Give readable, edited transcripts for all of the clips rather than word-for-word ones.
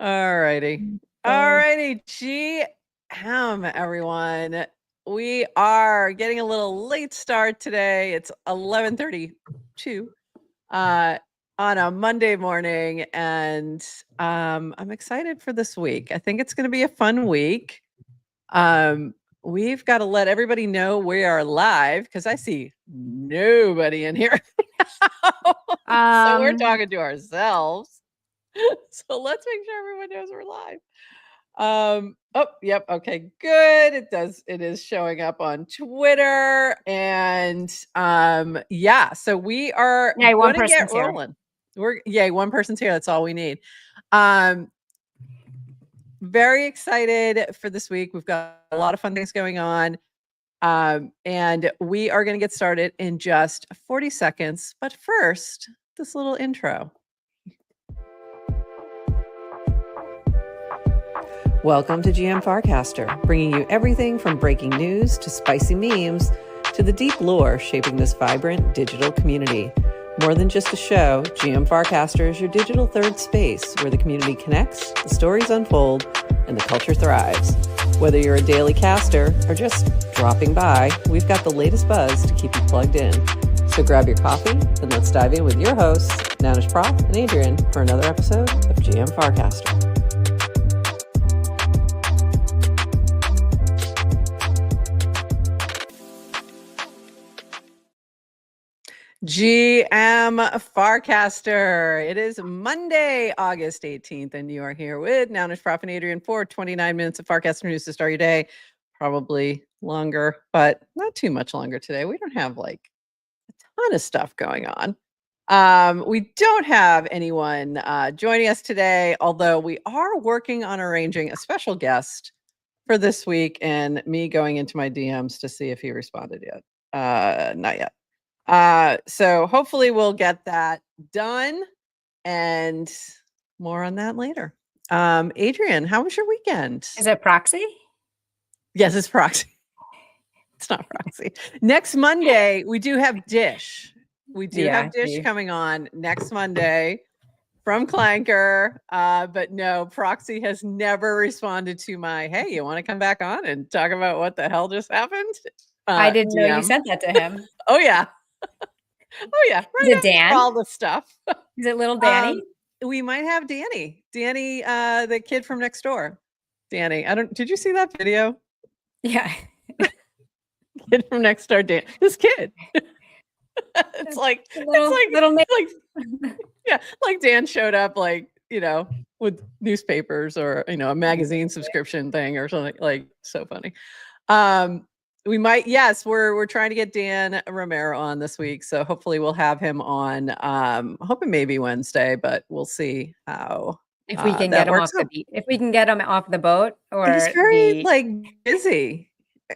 All righty. All righty. Everyone. We are getting a little late start today. It's 11:32 on a Monday morning, and I'm excited for this week. I think it's going to be a fun week. We've got to let everybody know we are live because I see nobody in here. So we're talking to ourselves. So let's make sure everyone knows we're live. Oh, yep. Okay, good. It is showing up on Twitter. And yeah, so we are one gonna get person's here. rolling. One person's here. That's all we need. Very excited for this week. We've got a lot of fun things going on. And we are going to get started in just 40 seconds. But first, this little intro. Welcome to GM Farcaster, bringing you everything from breaking news to spicy memes to the deep lore shaping this vibrant digital community. More than just a show, GM Farcaster is your digital third space where the community connects, the stories unfold, and the culture thrives. Whether you're a daily caster or just dropping by, we've got the latest buzz to keep you plugged in. So grab your coffee and let's dive in with your hosts, Nanish Prof and Adrian, for another episode of GM Farcaster. GM Farcaster. It is Monday, August 18th, and you are here with Nanish Prof and Adrian for 29 minutes of Farcaster news to start your day. Probably longer, but not too much longer today. We don't have like a ton of stuff going on. We don't have anyone joining us today, although we are working on arranging a special guest for this week and me going into my DMs to see if he responded yet. Not yet. So hopefully we'll get that done and more on that later. Adrian, how was your weekend? Is it proxy? Yes, it's proxy. It's not proxy. Next Monday, we do have Dish. We do have Dish coming on next Monday from Clanker. But no, proxy has never responded to my, hey, you want to come back on and talk about what the hell just happened? I didn't know you sent that to him. Oh, yeah. Oh, yeah. Right. Is it Dan? All the stuff. Is it little Danny? We might have Danny. Danny, the kid from next door. Danny. Did you see that video? Yeah. Kid from next door, Dan. This kid. It's like Dan showed up with newspapers or a magazine subscription thing or something, like so funny. We might, we're trying to get Dan Romero on this week, so hopefully we'll have him on. Hoping maybe Wednesday, but we'll see how if we can get him off the beat. If we can get him off the boat, or he's very busy.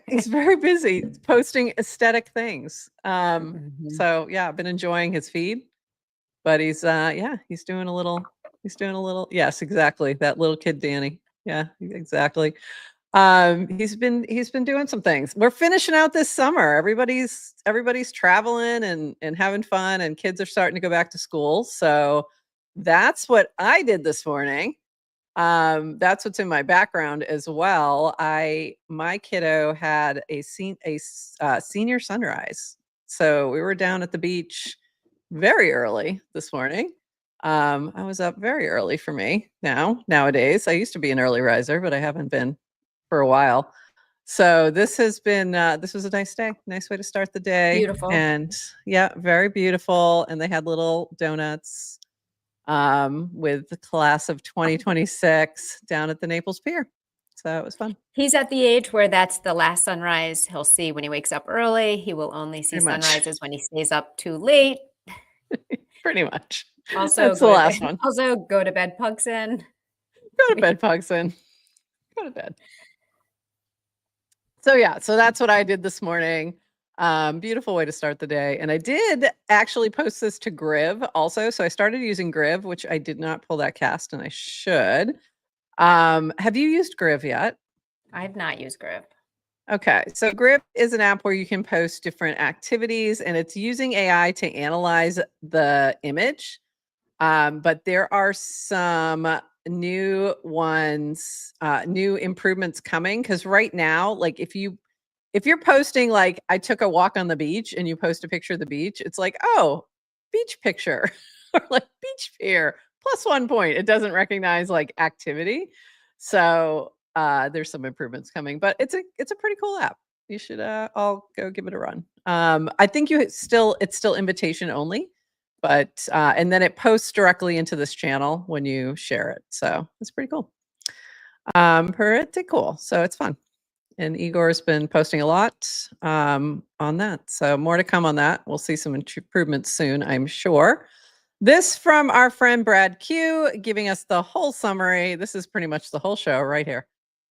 He's very busy posting aesthetic things. So yeah, I've been enjoying his feed, but he's doing a little. Yes, exactly. That little kid, Danny. Yeah, exactly. He's been doing some things. We're finishing out this summer. Everybody's traveling and having fun, and kids are starting to go back to school. So that's what I did this morning. That's what's in my background as well. My kiddo had a senior sunrise. So we were down at the beach very early this morning. I was up very early for me nowadays. I used to be an early riser, but I haven't been for a while. So this was a nice day, nice way to start the day. Beautiful. And yeah, very beautiful. And they had little donuts with the class of 2026 down at the Naples Pier. So it was fun. He's at the age where that's the last sunrise he'll see when he wakes up early. He will only see sunrises when he stays up too late. Pretty much. Also, that's the last one. Also, go to bed, Pugson. Go to bed, Pugson. Go to bed. So yeah, so that's what I did this morning. Beautiful way to start the day. And I did actually post this to Griv also. So I started using Griv, which I did not pull that cast, and I should. Have you used Griv yet? I've not used Griv. Okay, so Griv is an app where you can post different activities, and it's using AI to analyze the image. But there are some new ones, new improvements coming. Cause right now, like if you're posting like I took a walk on the beach and you post a picture of the beach, it's like, oh, beach picture or like beach pier plus 1 point. It doesn't recognize like activity. So there's some improvements coming, but it's a pretty cool app. You should all go give it a run. I think it's still invitation only, but and then it posts directly into this channel when you share it. So it's pretty cool. Pretty cool. So it's fun. And Igor's been posting a lot on that. So more to come on that. We'll see some improvements soon, I'm sure. This from our friend Brad Q, giving us the whole summary. This is pretty much the whole show right here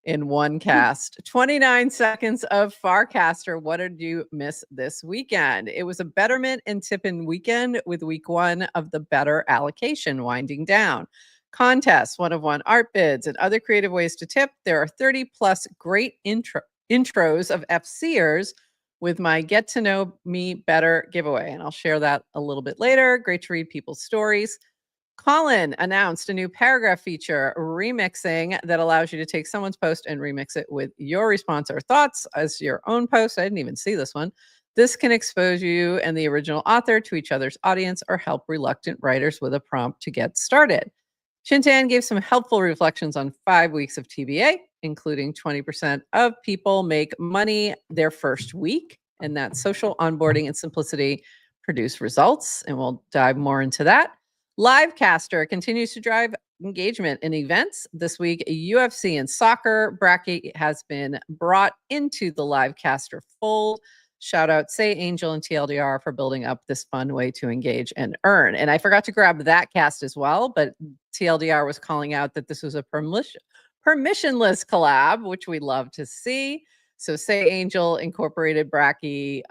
in one cast. 29 seconds of Farcaster. What did you miss this weekend? It was a betterment and tip-in weekend with week 1 of the better allocation winding down. Contests, 1 of 1 art bids, and other creative ways to tip. There are 30 plus great intros of FCers with my Get to Know Me Better giveaway. And I'll share that a little bit later. Great to read people's stories. Colin announced a new paragraph feature, remixing, that allows you to take someone's post and remix it with your response or thoughts as your own post. I didn't even see this one. This can expose you and the original author to each other's audience or help reluctant writers with a prompt to get started. Shintan gave some helpful reflections on 5 weeks of TBA, including 20% of people make money their first week, and that social onboarding and simplicity produce results. And we'll dive more into that. Livecaster continues to drive engagement in events. This week, UFC and soccer bracket has been brought into the Livecaster fold. Shout out Say Angel and TLDR for building up this fun way to engage and earn. And I forgot to grab that cast as well, but TLDR was calling out that this was a permissionless collab, which we love to see. So Say Angel incorporated Bracky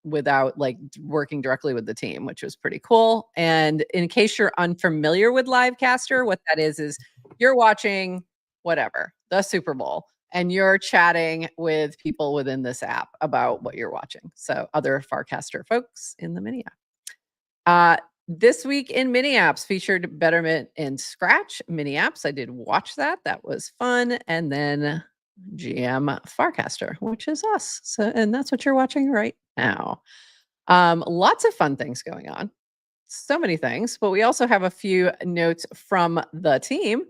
without like working directly with the team, which was pretty cool. And in case you're unfamiliar with Livecaster, what that is you're watching whatever, the Super Bowl, and you're chatting with people within this app about what you're watching. So other Farcaster folks in the mini app. This week in mini apps featured Betterment in Scratch mini apps. I did watch that. That was fun. And then GM Farcaster, which is us. So, and that's what you're watching right now. Lots of fun things going on. So many things, but we also have a few notes from the team.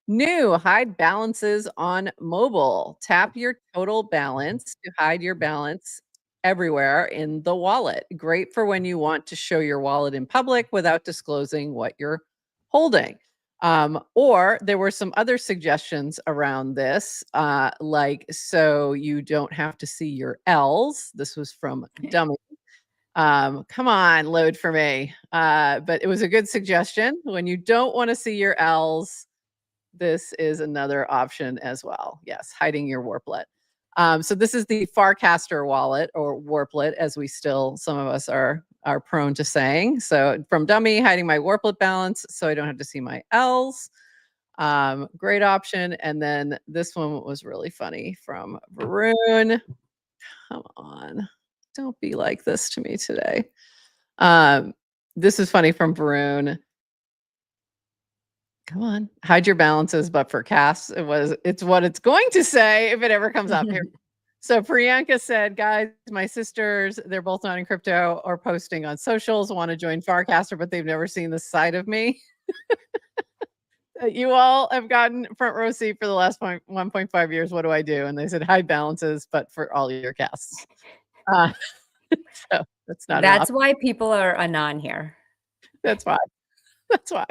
New, hide balances on mobile. Tap your total balance to hide your balance everywhere in the wallet. Great for when you want to show your wallet in public without disclosing what you're holding. Or there were some other suggestions around this, like so you don't have to see your L's. This was from Dummy. Come on, load for me. But it was a good suggestion. When you don't want to see your L's, this is another option as well. Yes, hiding your warplet. So this is the Farcaster wallet, or warplet, as we still, some of us are prone to saying. So from Dummy, hiding my warplet balance so I don't have to see my L's. Great option. And then this one was really funny from Varun. Come on, don't be like this to me today. This is funny from Varun. Come on, hide your balances, but for casts, it's what it's going to say if it ever comes up here. So Priyanka said, guys, my sisters, they're both not in crypto or posting on socials, want to join Farcaster, but they've never seen the side of me. You all have gotten front row seat for the last 1.5 years. What do I do? And they said, hide balances, but for all your casts. So that's why people are anon here. That's why. That's why.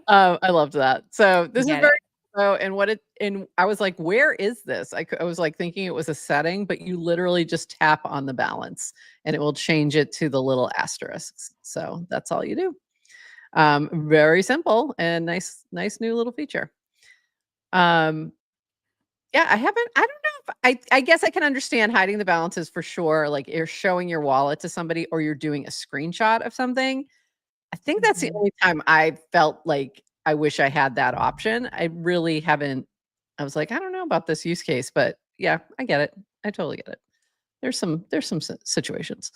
I loved that. So this is very cool. And I was like, where is this? I was like thinking it was a setting, but you literally just tap on the balance and it will change it to the little asterisks. So that's all you do. Very simple and nice new little feature. Yeah, I don't know if I guess I can understand hiding the balances for sure. Like you're showing your wallet to somebody or you're doing a screenshot of something. I think that's the only time I felt like I wish I had that option. I really haven't. I was like, I don't know about this use case, but yeah, I get it. I totally get it. There's some situations.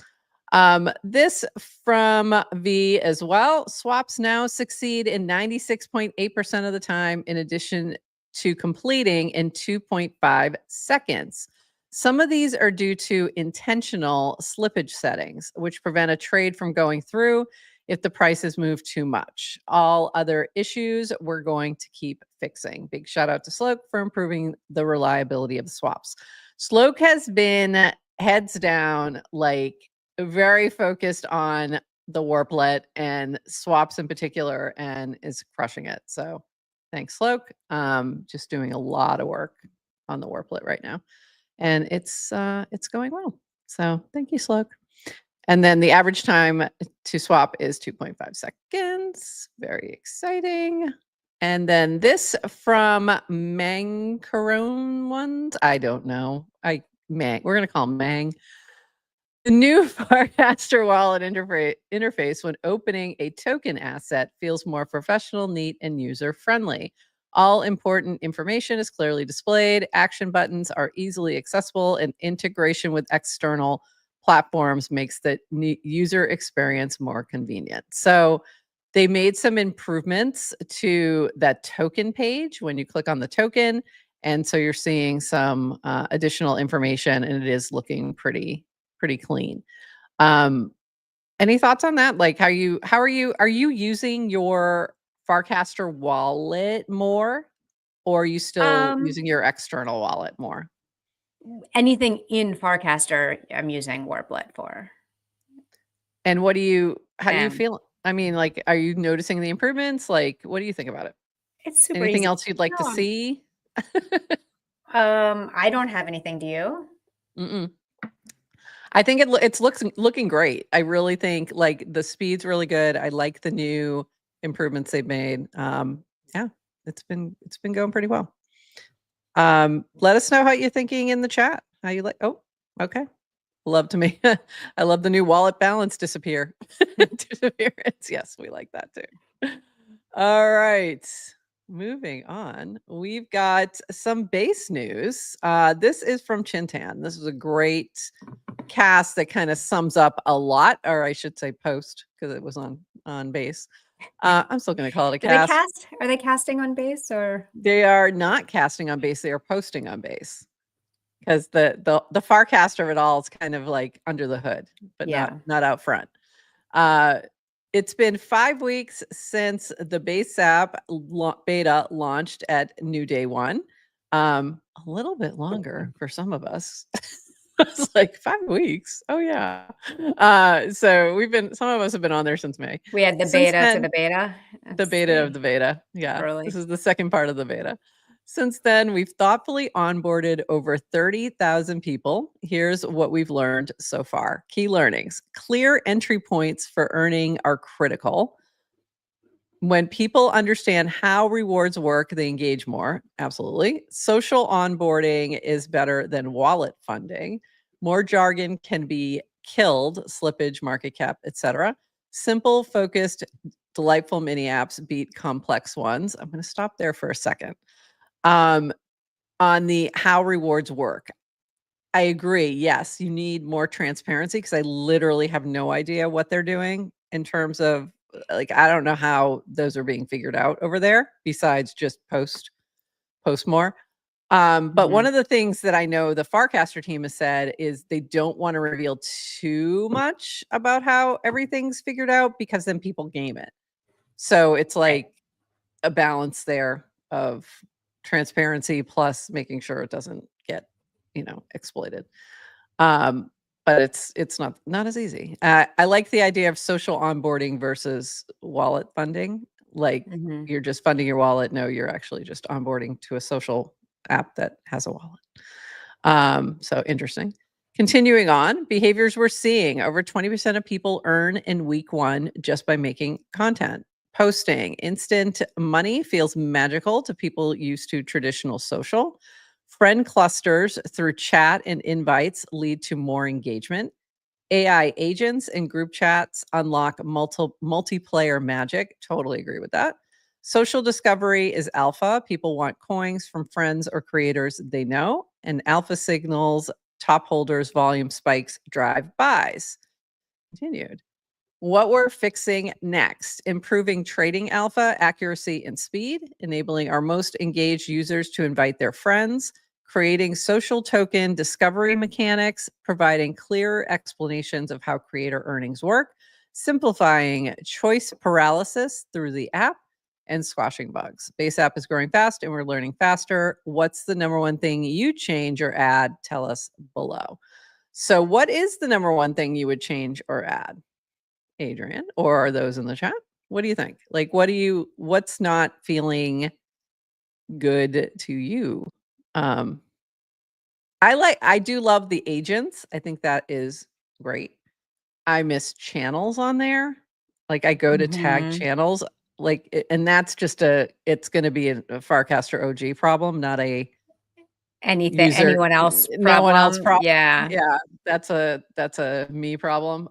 This from V as well. Swaps now succeed in 96.8% of the time, in addition to completing in 2.5 seconds. Some of these are due to intentional slippage settings, which prevent a trade from going through if the prices move too much. All other issues we're going to keep fixing. Big shout out to Sloke for improving the reliability of the swaps. Sloke has been heads down, like very focused on the warplet and swaps in particular, and is crushing it. So thanks, Sloke. Just doing a lot of work on the warplet right now, and it's going well. So thank you, Sloke. And then the average time to swap is 2.5 seconds. Very exciting. And then this from Mancarone ones. I don't know. We're gonna call him Mang. The new Farcaster wallet interface when opening a token asset feels more professional, neat, and user-friendly. All important information is clearly displayed. Action buttons are easily accessible, and integration with external platforms makes the user experience more convenient. So they made some improvements to that token page when you click on the token. And so you're seeing some additional information, and it is looking pretty clean. Any thoughts on that? Like, are you using your Farcaster wallet more, or are you still using your external wallet more? Anything in Farcaster, I'm using Warplet for. And how do you feel? I mean, like, are you noticing the improvements? Like, what do you think about it? It's super Anything easy. else you'd like to see? I don't have anything. Do you? Mm-mm. I think it's looking great. I really think like the speed's really good. I like the new improvements they've made. Yeah, it's been going pretty well. Let us know how you're thinking in the chat. How you like? Oh, okay. Love to me. I love the new wallet balance disappearance. Yes, we like that too. All right. Moving on, we've got some base news. This is from Chintan. This is a great cast that kind of sums up a lot, or I should say post, because it was on base. I'm still going to call it a cast. Are they casting on base, or They are not casting on base. They are posting on base, because the Farcaster of it all is kind of like under the hood, but not out front. It's been 5 weeks since the base app beta launched at New Day One. A little bit longer for some of us. It's like 5 weeks. Oh yeah. So some of us have been on there since May. we had the Since beta to then, the beta? the beta of the beta. Yeah. Early. This is the second part of the beta. Since then, we've thoughtfully onboarded over 30,000 people. Here's what we've learned so far. Key learnings. Clear entry points for earning are critical. When people understand how rewards work, they engage more. Absolutely. Social onboarding is better than wallet funding. More jargon can be killed, slippage, market cap, etc. Simple, focused, delightful mini apps beat complex ones. I'm going to stop there for a second. On the how rewards work, I agree. Yes, you need more transparency, because I literally have no idea what they're doing in terms of like, I don't know how those are being figured out over there besides just post more. But one of the things that I know the Farcaster team has said is they don't want to reveal too much about how everything's figured out, because then people game it. So it's like a balance there of transparency plus making sure it doesn't get, exploited. But it's not as easy. I like the idea of social onboarding versus wallet funding. Like, you're just funding your wallet. No, you're actually just onboarding to a social app that has a wallet. So interesting. Continuing on, behaviors we're seeing. Over 20% of people earn in week 1 just by making content. Posting. Instant money feels magical to people used to traditional social. Friend clusters through chat and invites lead to more engagement. AI agents and group chats unlock multiplayer magic. Totally agree with that. Social discovery is alpha. People want coins from friends or creators they know. And alpha signals top holders, volume spikes, drive buys. continued. What we're fixing next: improving trading alpha, accuracy, and speed, enabling our most engaged users to invite their friends, creating social token discovery mechanics, providing clearer explanations of how creator earnings work, simplifying choice paralysis through the app, and squashing bugs. Base app is growing fast and we're learning faster. What's the number one thing you change or add? Tell us below. So, what is the number one thing you would change or add, Adrian, or are those in the chat? What do you think? Like, what's not feeling good to you? I do love the agents. I think that is great. I miss channels on there. Like, I go to tag channels, and that's just it's going to be a Farcaster OG problem, not a user, anyone else no one else problem. problem. Yeah. Yeah, that's a me problem.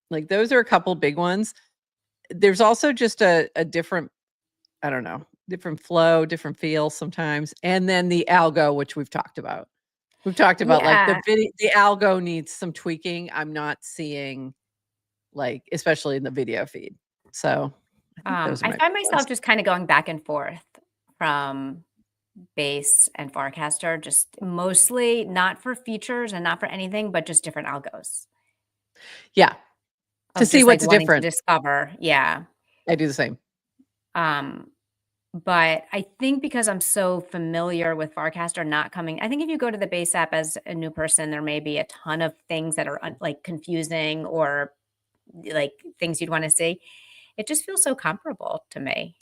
Like, those are a couple big ones. There's also just a different, I don't know, different flow, different feel sometimes. And then the algo, which we've talked about. We've talked about like Yeah. the algo needs some tweaking. I'm not seeing, like, especially in the video feed. So I think those are I my find big ones. myself just kind of going back and forth from Base and Farcaster, just mostly not for features and not for anything, but just different algos Yeah. To of see just like what's wanting to different. discover. Yeah. I do the same. But I think because I'm so familiar with Farcaster not coming, I think if you go to the Base app as a new person, there may be a ton of things that are like confusing or like things you'd want to see. It just feels so comparable to me.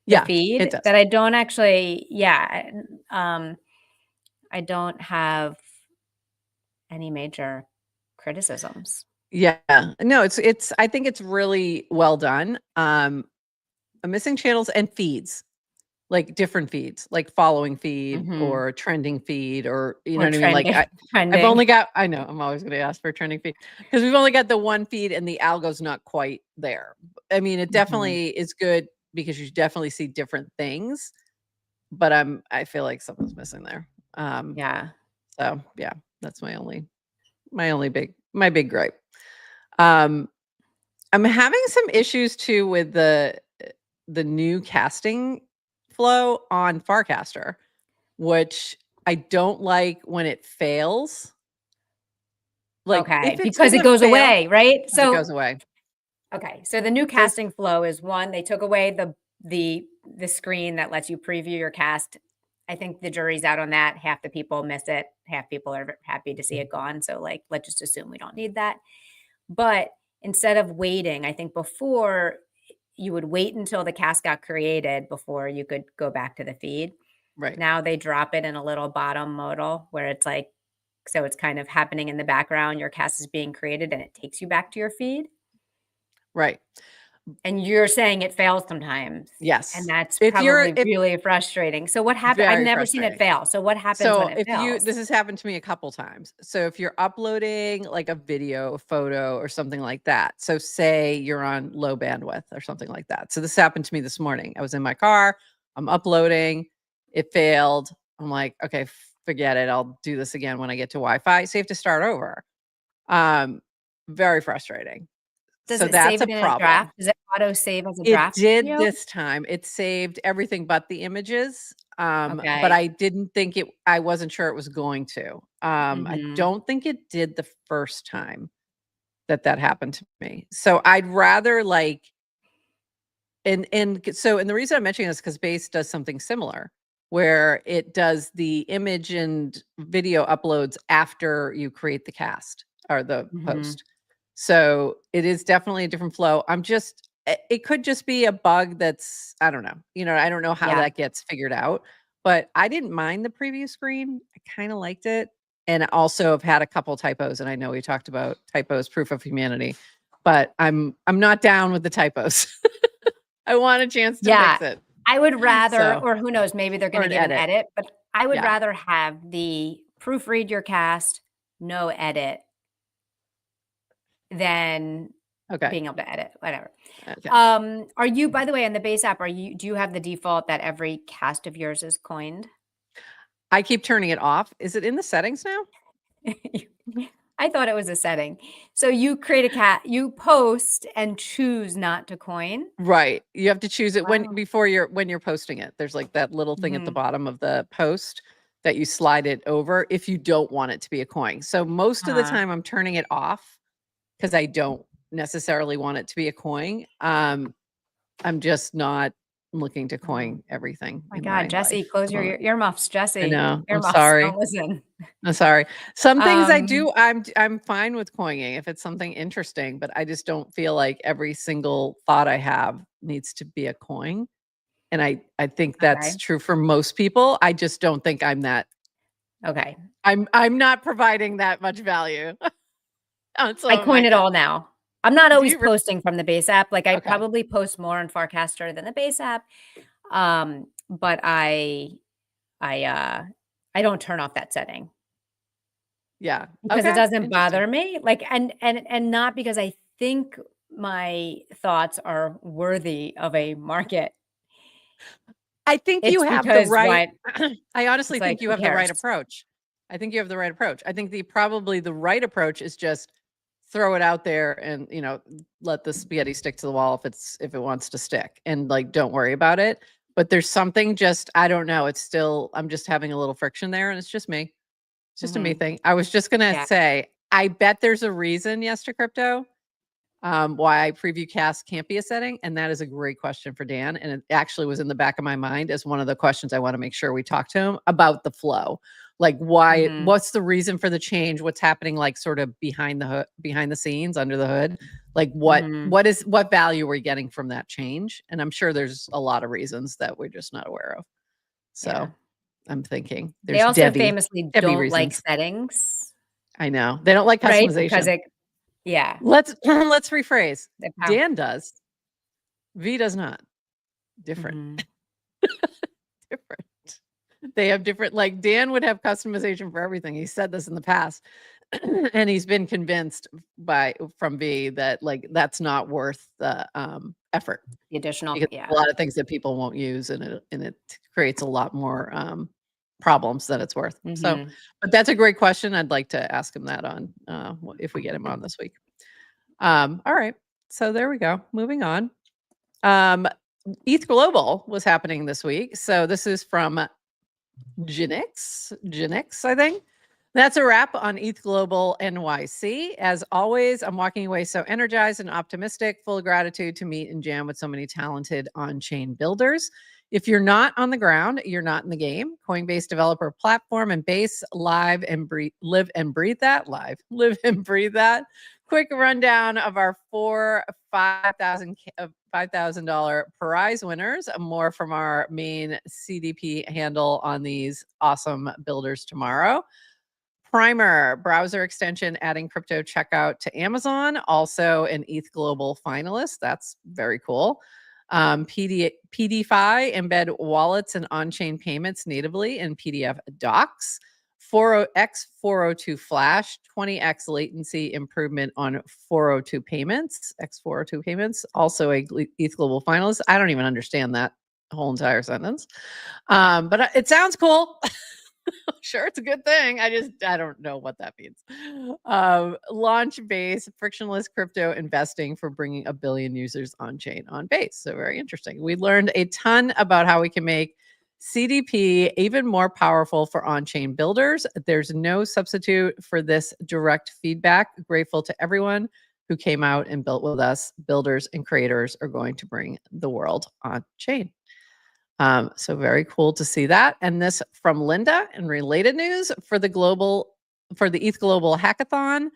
The Yeah, it feed does. that I don't actually, yeah, I don't have any major criticisms. Yeah. No, I think it's really well done. I'm missing channels and feeds. Like different feeds, like following feed or trending feed, or you know Or what I mean? Like trending, I've trending. only got, I know I'm always going to ask for a trending feed because we've only got the one feed and the algo's not quite there. I mean, it Mhm. definitely is good because you definitely see different things, but I feel like something's missing there. Yeah. So yeah, that's my big gripe. Um, I'm having some issues too with the new casting flow on Farcaster, which I don't like when it fails. Like, Okay. if it's Because it gonna goes fail, away, right? because it So goes away. okay, so the new Does casting flow is one, they took away the screen that lets you preview your cast. I think the jury's out on that. Half the people miss it, half people are happy to see it gone. So like let's just assume we don't need that. But instead of waiting, I think before you would wait until the cast got created before you could go back to the feed. right, Now they drop it in a little bottom modal where it's like so it's kind of happening in the background, your cast is being created and it takes you back to your feed. right. And you're saying it fails sometimes, and Yes. that's If probably really frustrating. So what happened? I've very never seen it frustrating. fail. So what happens when So it if you fails? this has happened to me a couple times. So if you're uploading like a video, a photo, or something like that. So say you're on low bandwidth or something like that. So this happened to me this morning. I was in my car, I'm uploading, it failed. I'm like, okay, forget it. I'll do this again when I get to Wi-Fi. So you have to start over. Um, Very frustrating. Does So it that's save a it in a draft? problem. Does it auto save as a It draft did video? this time. It saved everything but the images, but Okay. I didn't think I wasn't sure it was going to. I Mhm. don't think it did the first time that happened to me. So I'd rather like and the reason I'm mentioning this because Base does something similar where it does the image and video uploads after you create the cast or the Mhm. post. So it is definitely a different flow. It could just be a bug that's, I don't know. I don't know how Yeah. that gets figured out, but I didn't mind the preview screen. I kind of liked it. And I also have had a couple typos, and I know we talked about typos, proof of humanity, but I'm not down with the typos. I want a chance to Yeah. fix it. I would rather So, or who knows, maybe they're or gonna an give an edit. edit, but I would Yeah. rather have the proofread your cast, no edit than Okay. being able to edit, whatever. Okay. Are you, by the way, in the base app, do you have the default that every cast of yours is coined? I keep turning it off. Is it in the settings now? I thought it was a setting. So you you post and choose not to coin. Right. You have to choose it Wow. when you're posting it. There's like that little thing at the Mhm. bottom of the post that you slide it over if you don't want it to be a coin. So most of the Uh-huh. time I'm turning it off because I don't necessarily want it to be a coin. I'm just not looking to Oh coin everything my in God, my Jesse, life close at the your moment. earmuffs, I Jesse. know. I'm Earmuffs, don't sorry. listen. I'm sorry. Some things I Um, do, I'm fine with coining if it's something interesting, but I just don't feel like every single thought I have needs to be a coin. And I think that's okay. true for most people. I just don't think I'm that Okay. I'm not providing that much value on some I of my coin it all content. now. I'm not Do always you posting from the base app. Like I okay. probably post more on Farcaster than the base app. But I I don't turn off that setting Yeah. because it Okay. doesn't Interesting. bother me. Like and not because I think my thoughts are worthy of a market. I think you It's have the because right what I honestly it's like, think you who have the right cares? approach. I think you have the right approach. I think probably the right approach is just throw it out there and, let the spaghetti stick to the wall if it wants to stick and like don't worry about it. But there's something just I don't know, it's still I'm just having a little friction there and it's just me. It's just a me Mhm. thing. I was just going to Yeah. say I bet there's a reason yes to crypto why preview cast can't be a setting? And that is a great question for Dan. And it actually was in the back of my mind as one of the questions I want to make sure we talk to him about the flow. Like Mhm. what's the reason for the change? What's happening like sort of behind the hood, behind the scenes, under the hood? Like Mhm. what value are we getting from that change? And I'm sure there's a lot of reasons that we're just not aware of. Yeah. So I'm thinking They there's also famously Debbie don't like reasons. settings, I know. They don't like right? Because customization. yeah, Let's rephrase. the pow Dan does. V does not. Different. Mhm. Different. They have different like Dan would have customization for everything. He said this in the past. And he's been convinced from V that like that's not worth the effort The additional, because yeah. a lot of things that people won't use and it creates a lot more problems than it's worth. So, Mhm. but that's a great question. I'd like to ask him that on if we get him on this week. All right. So there we go. Moving on. Um, ETH Global was happening this week. So this is from Genix, I think. That's a wrap on ETH Global NYC. As always, I'm walking away so energized and optimistic, full of gratitude to meet and jam with so many talented on-chain builders. If you're not on the ground, you're not in the game. Coinbase developer platform and base live and breathe that live, live and breathe that. Quick rundown of our four $5,000 prize winners. More from our main CDP handle on these awesome builders tomorrow. Primer browser extension adding crypto checkout to Amazon, also an ETH Global finalist. That's very cool. PDFi embed wallets and on-chain payments natively in PDF docs. 402 flash, 20x latency improvement on 402 payments, X402 payments, also a ETH Global finalist. I don't even understand that whole entire sentence. But it sounds cool. Sure, it's a good thing. I don't know what that means. Launch Base, frictionless crypto investing for bringing a billion users on chain on Base. So very interesting. We learned a ton about how we can make CDP even more powerful for on-chain builders. There's no substitute for this direct feedback. Grateful to everyone who came out and built with us. Builders and creators are going to bring the world on chain. So very cool to see that. And this from Linda in related news for the ETH Global Hackathon.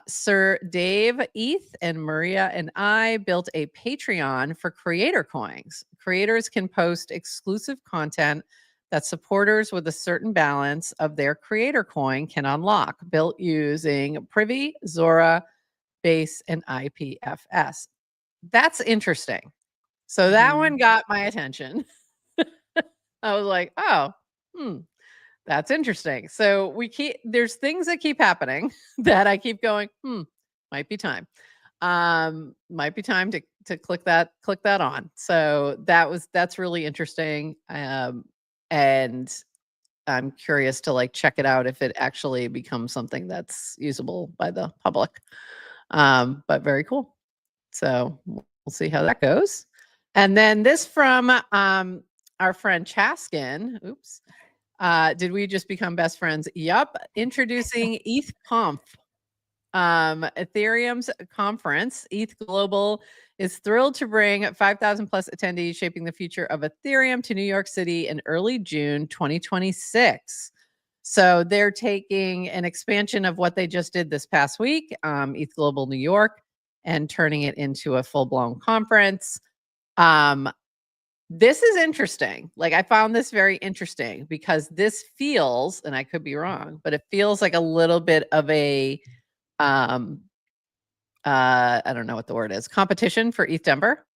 Sir Dave, ETH, and Maria and I built a Patreon for creator coins. Creators can post exclusive content that supporters with a certain balance of their creator coin can unlock, built using Privy, Zora, Base, and IPFS. That's interesting. So that one Mhm. got my attention. I was like, oh, hmm, that's interesting. So there's things that keep happening that I keep going, might be time. Might be time to click that on. So that's really interesting. And I'm curious to like check it out if it actually becomes something that's usable by the public. But very cool. So we'll see how that goes. And then this from our friend Chaskin. Oops. Did we just become best friends? Yup. Introducing ETHConf, Ethereum's conference. ETH Global is thrilled to bring 5,000 plus attendees shaping the future of Ethereum to New York City in early June 2026. So they're taking an expansion of what they just did this past week, ETH Global New York, and turning it into a full-blown conference. This is interesting. Like, I found this very interesting because this feels, and I could be wrong, but it feels like a little bit of a I don't know what the word is, competition for ETH Denver,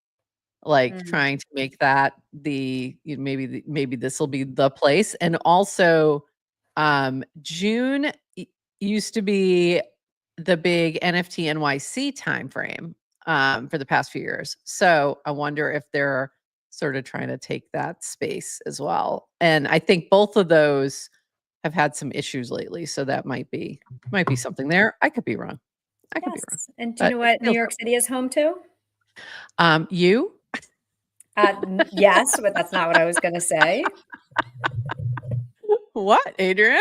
like trying to make that maybe this will be the place. And also June used to be the big NFT NYC timeframe for the past few years. So I wonder if they're sort of trying to take that space as well. And I think both of those have had some issues lately. So that might be something there. I could be wrong. I could be wrong. Yes. And do you know what New York City is home to? You? Yes, but that's not what I was going to say. What, Adrian?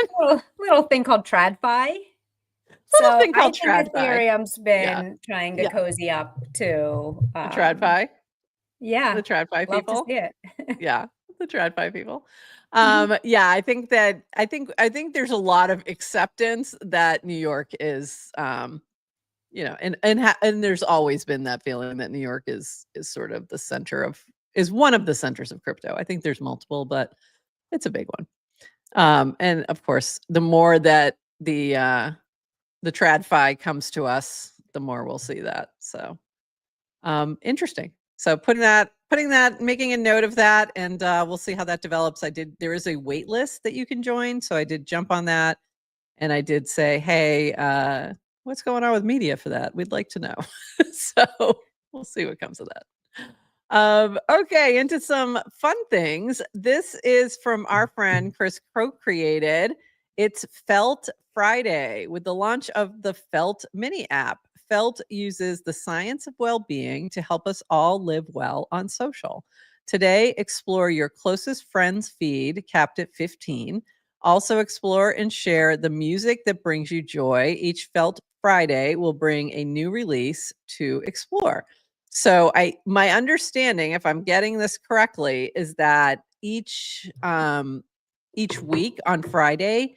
Little thing called TradFi. So thing called I think TradFi. Ethereum's been trying to cozy up to the TradFi. Yeah, The TradFi love people. to see it. Yeah, the TradFi people. Yeah, I think there's a lot of acceptance that New York is, you know, and there's always been that feeling that New York is sort of the center of one of the centers of crypto. I think there's multiple, but it's a big one. And of course, the more that the TradFi comes to us, the more we'll see that. So interesting. So making a note of that, and we'll see how that develops. There is a wait list that you can join. So I did jump on that, and I did say, hey, what's going on with media for that? We'd like to know. So we'll see what comes of that. Okay, into some fun things. This is from our friend Chris Crow created. It's Felt Friday with the launch of the Felt mini app. Felt uses the science of well-being to help us all live well on social. Today, explore your closest friends' feed, capped at 15. Also explore and share the music that brings you joy. Each Felt Friday will bring a new release to explore. So my understanding, if I'm getting this correctly, is that each week on Friday,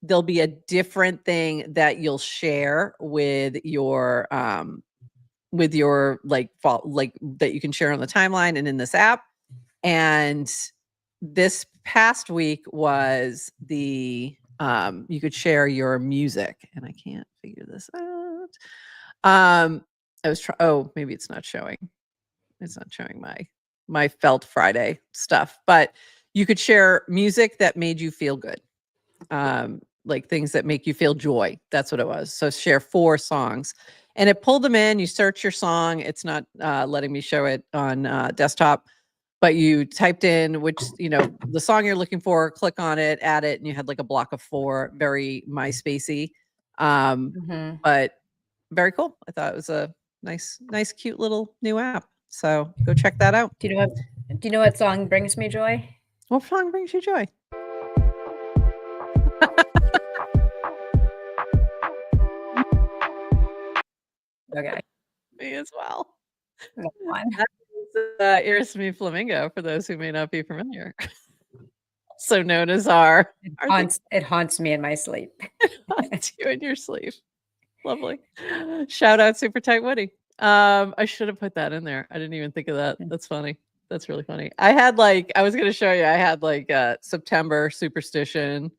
there'll be a different thing that you'll share with your like that you can share on the timeline and in this app. And this past week was the you could share your music, and I can't figure this out. Maybe it's not showing. It's not showing my Felt Friday stuff, but you could share music that made you feel good. Like things that make you feel joy. That's what it was. So share 4 songs, and it pulled them in. You search your song. It's not letting me show it on desktop, but you typed in the song you're looking for, click on it, add it, and you had like a block of 4, very MySpacey. But very cool. I thought it was a nice, cute little new app. So go check that out. Do you know what song brings me joy? What song brings you joy? Okay. Me as well. That is Iris Me Flamingo, for those who may not be familiar. Also known as it haunts me in my sleep. Haunts you in your sleep. Lovely. Shout out Super Tight Woody. I should have put that in there. I didn't even think of that. That's funny. That's really funny. I was going to show you, I had like September Superstition,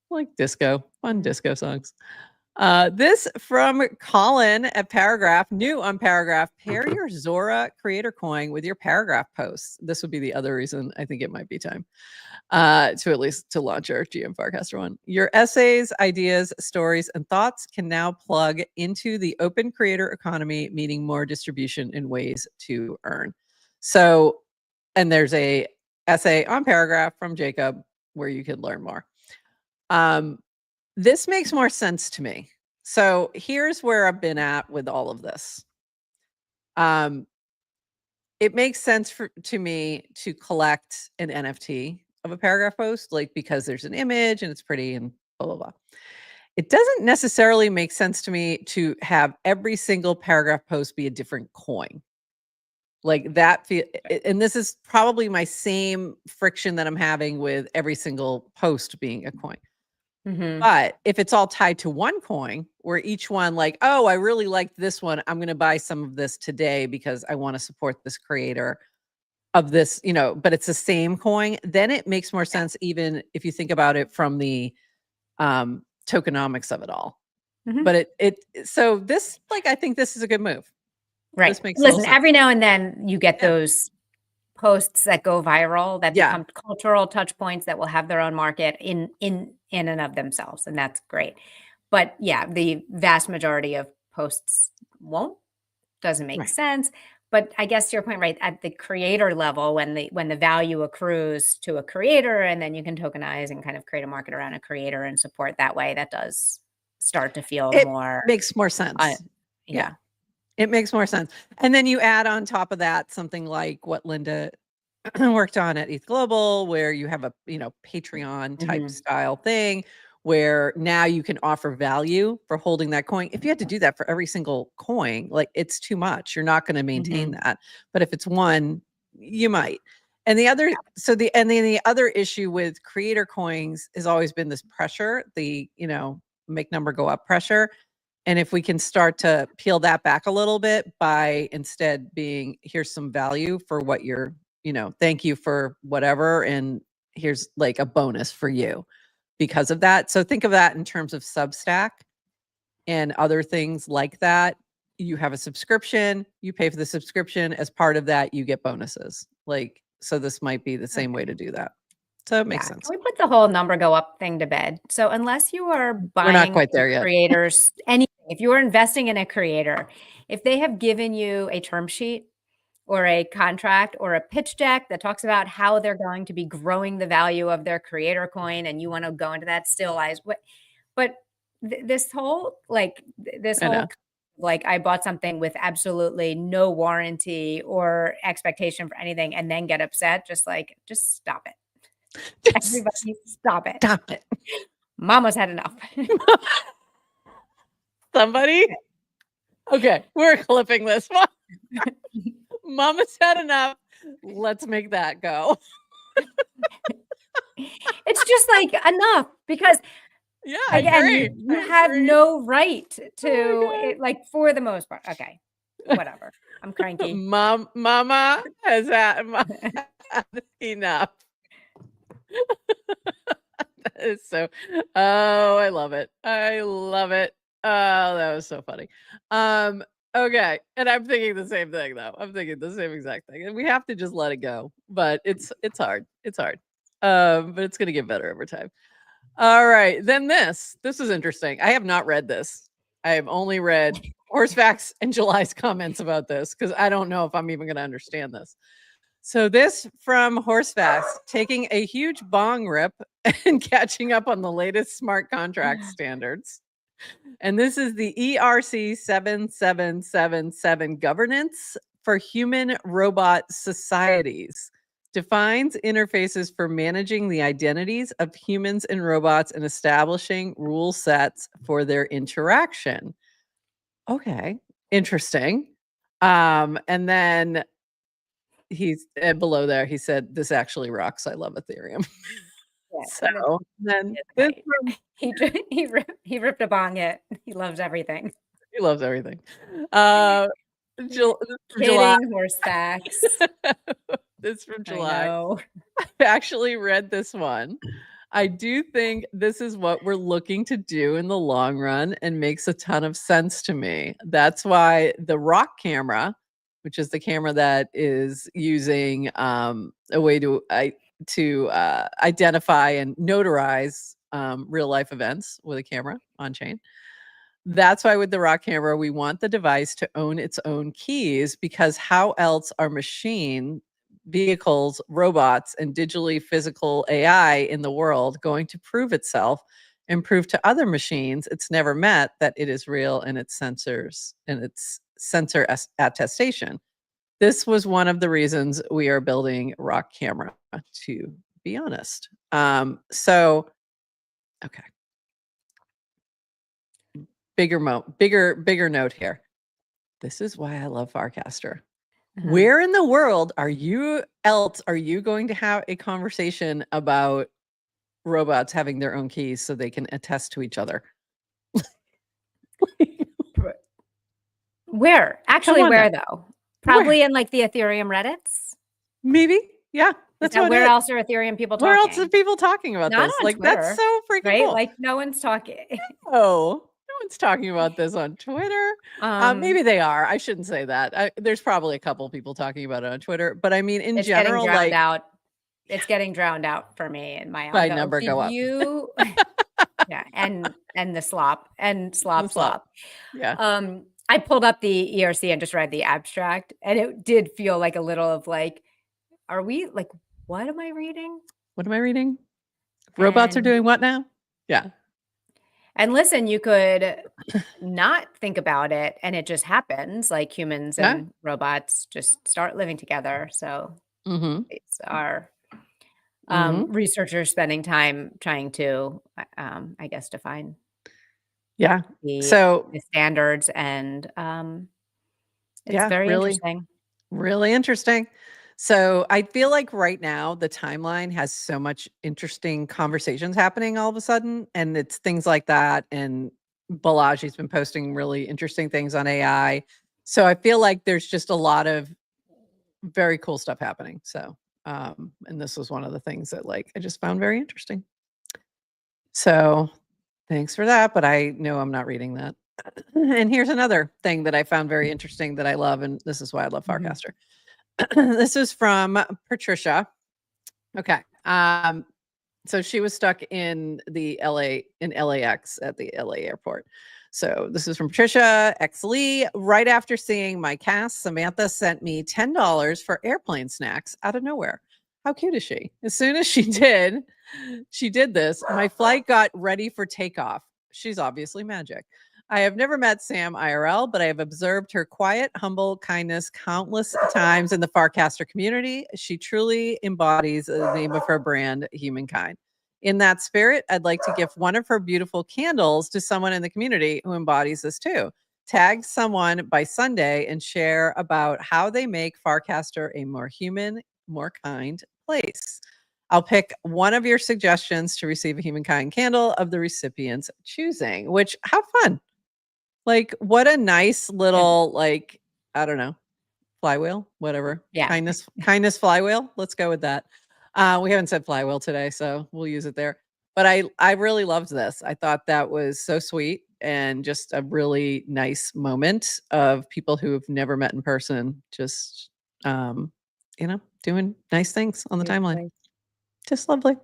like disco, fun disco songs. This from Colin at Paragraph, new on Paragraph. Pair your Zora creator coin with your Paragraph posts. This would be the other reason I think it might be time to at least to launch our GM Farcaster one. Your essays, ideas, stories, and thoughts can now plug into the open creator economy, meaning more distribution and ways to earn. So, and there's a essay on Paragraph from Jacob where you can learn more. This makes more sense to me. So here's where I've been at with all of this. It makes sense to me to collect an NFT of a paragraph post, like because there's an image and it's pretty and blah, blah, blah. It doesn't necessarily make sense to me to have every single paragraph post be a different coin. Like that and this is probably my same friction that I'm having with every single post being a coin. But if it's all tied to one coin, where each one like, oh, I really liked this one, I'm going to buy some of this today because I want to support this creator of this, but it's the same coin, then it makes more sense, even if you think about it from the tokenomics of it all. But so this, like, I think this is a good move. Right. This makes Listen, every now and then you get those posts that go viral that become cultural touch points that will have their own market in and of themselves. And that's great. But yeah, the vast majority of posts won't. Doesn't make sense. But I guess to your point, right, at the creator level, when the value accrues to a creator, and then you can tokenize and kind of create a market around a creator and support that way, that does start to feel more. Makes more sense. Yeah. It makes more sense. And then you add on top of that something like what Linda worked on at ETH Global, where you have a Patreon type style thing where now you can offer value for holding that coin. If you had to do that for every single coin, like, it's too much. You're not going to maintain that. But if it's one, you might. And the other, then the other issue with creator coins has always been this pressure, the make number go up pressure. And if we can start to peel that back a little bit by instead being, here's some value for what you're, thank you for whatever, and here's like a bonus for you because of that. So think of that in terms of Substack and other things like that. You have a subscription, you pay for the subscription. As part of that, you get bonuses. So this might be the same way to do that. So it makes sense. Can we put the whole number go up thing to bed? So unless you are buying, we're not quite there yet, creators, anything, if you are investing in a creator, if they have given you a term sheet or a contract or a pitch deck that talks about how they're going to be growing the value of their creator coin, and you want to go into that, still eyes. But this whole I bought something with absolutely no warranty or expectation for anything and then get upset, just stop it. Everybody stop it. Stop it. Mama's had enough. Somebody? Okay, we're clipping this one. Mama's had enough. Let's make that go. It's just like enough, because again, you have no right to it, like, for the most part. Okay, whatever. I'm cranky. Mama has had enough. That is so. Oh, I love it. I love it. Oh, that was so funny. Okay, and I'm thinking the same thing though. I'm thinking the same exact thing, and we have to just let it go. But it's hard. It's hard. But it's gonna get better over time. All right, then this is interesting. I have not read this. I have only read Horsefacts and July's comments about this because I don't know if I'm even going to understand this. So this from Horsefacts, taking a huge bong rip and catching up on the latest smart contract standards. And this is the ERC 7777 governance for human robot societies. Defines interfaces for managing the identities of humans and robots and establishing rule sets for their interaction. Okay, interesting. And then he's below there. He said, "This actually rocks. I love Ethereum." So then he ripped a bong it. He loves everything. He loves everything. Kidding, July. Horsefacts. This from July. I actually read this one. I do think this is what we're looking to do in the long run and makes a ton of sense to me. That's why the Rock camera, which is the camera that is using a way to identify and notarize real life events with a camera on chain. That's why with the Rock camera, we want the device to own its own keys, because how else are machine vehicles, robots, and digitally physical AI in the world going to prove itself and prove to other machines it's never met that it is real in its sensors and its sensor attestation. This was one of the reasons we are building Rock Camera, to be honest. So, okay. Bigger note here. This is why I love Farcaster. Where in the world are you going to have a conversation about robots having their own keys so they can attest to each other? Where? Actually, where though? Probably Where? in like the Ethereum Reddits. Maybe. Yeah. That's what where else are Ethereum people talking? Where else are people talking about Not this? on Like, Twitter, that's so freaking right? cool. Like no one's talking. Oh, no one's talking about this on Twitter. Maybe they are. I shouldn't say that. There's probably a couple people talking about it on Twitter, but I mean, in it's general, getting drowned like, out. It's getting drowned out for me in my by algo. number go up. Yeah, and the slop and slop. Yeah. I pulled up the ERC and just read the abstract, and it did feel like a little of like, are we like, what am I reading? What am I reading? Robots are doing what now? Yeah. And listen, you could not think about it and it just happens, like humans and robots just start living together. So it's our researchers spending time trying to, I guess, define the standards. And it's very interesting. Really interesting. So I feel like right now the timeline has so much interesting conversations happening all of a sudden. And it's things like that. And Balaji's been posting really interesting things on AI. So I feel like there's just a lot of very cool stuff happening. So, and this was one of the things that like I just found very interesting. So thanks for that. But I know I'm not reading that. And here's another thing that I found very interesting that I love. And this is why I love Farcaster. This is from Patricia. Okay. So she was stuck in LAX at the LA airport. So this is from Patricia X Lee. Right after seeing my cast, Samantha sent me $10 for airplane snacks out of nowhere. How cute is she? As soon as she did this, my flight got ready for takeoff. She's obviously magic. I have never met Sam IRL, but I have observed her quiet, humble kindness countless times in the Farcaster community. She truly embodies the name of her brand, Humankind. In that spirit, I'd like to gift one of her beautiful candles to someone in the community who embodies this too. Tag someone by Sunday and share about how they make Farcaster a more human, more kind place. I'll pick one of your suggestions to receive a Humankind candle of the recipient's choosing, which have fun. Like, what a nice little, like, I don't know, flywheel, whatever. Yeah. Kindness flywheel. Let's go with that. We haven't said flywheel today, so we'll use it there. But I really loved this. I thought that was so sweet and just a really nice moment of people who have never met in person, just, doing nice things on the timeline. Just lovely.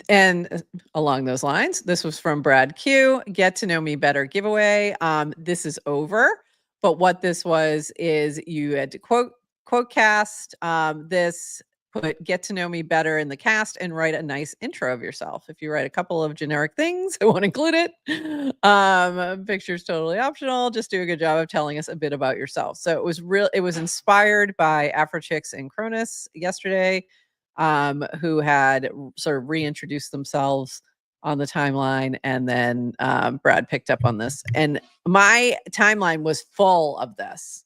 And along those lines, this was from Brad Q. Get to know me better giveaway. This is over, but what this was is you had to quote cast this, put get to know me better in the cast, and write a nice intro of yourself. If you write a couple of generic things, I won't include it. Pictures totally optional. Just do a good job of telling us a bit about yourself. So it was inspired by Afrochicks and Cronus yesterday. Who had sort of reintroduced themselves on the timeline. And then Brad picked up on this. And my timeline was full of this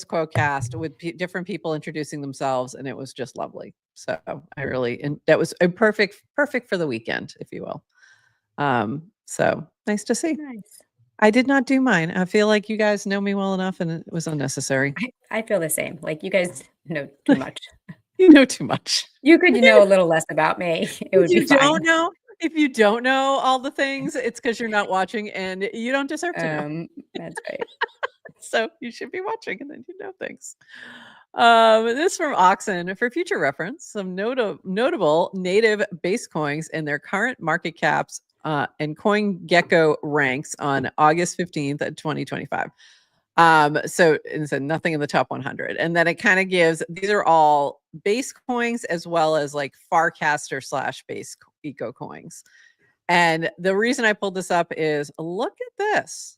quote cast with different people introducing themselves. And it was just lovely. So that was a perfect for the weekend, if you will. So nice to see. Nice. I did not do mine. I feel like you guys know me well enough and it was unnecessary. I feel the same. Like you guys know too much. You know too much. You could know a little less about me. It would be fine. If you don't know all the things, it's because you're not watching and you don't deserve to know. That's right. So you should be watching and then you know things. This from Oxen. For future reference, some notable native base coins and their current market caps and CoinGecko ranks on August 15th, 2025. So it said nothing in the top 100. And then it kind of gives, these are all base coins as well as like Farcaster / base eco coins. And the reason I pulled this up is look at this.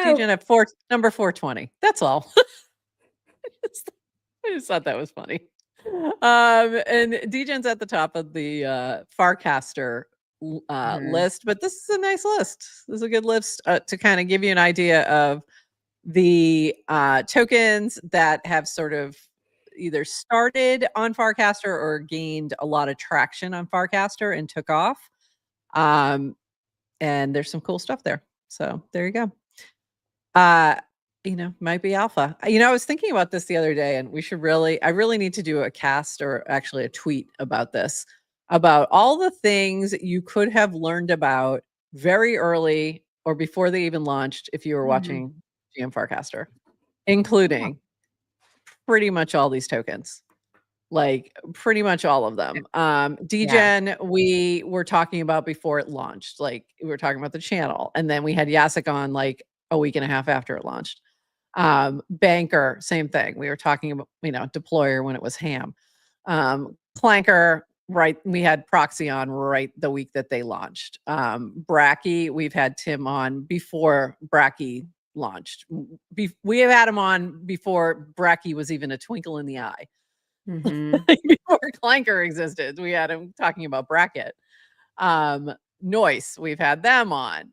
Degen at number 420. That's all. I just thought that was funny. And Degen's at the top of the Farcaster list, but this is a nice list. This is a good list to kind of give you an idea of the tokens that have sort of either started on Farcaster or gained a lot of traction on Farcaster and took off. And there's some cool stuff there. So there you go. Might be alpha. I was thinking about this the other day, and I really need to do a cast or actually a tweet about this, about all the things you could have learned about very early or before they even launched if you were watching GM Farcaster, including pretty much all these tokens. Like pretty much all of them. Degen, we were talking about before it launched. Like we were talking about the channel. And then we had Jacek on like a week and a half after it launched. Banker, same thing. We were talking about, Deployer when it was ham. Clanker, right. We had Proxy on right the week that they launched. Bracky, we've had Tim on before Bracky launched. We have had him on before Bracky was even a twinkle in the eye. Before Clanker existed, we had him talking about bracket. Noise, we've had them on.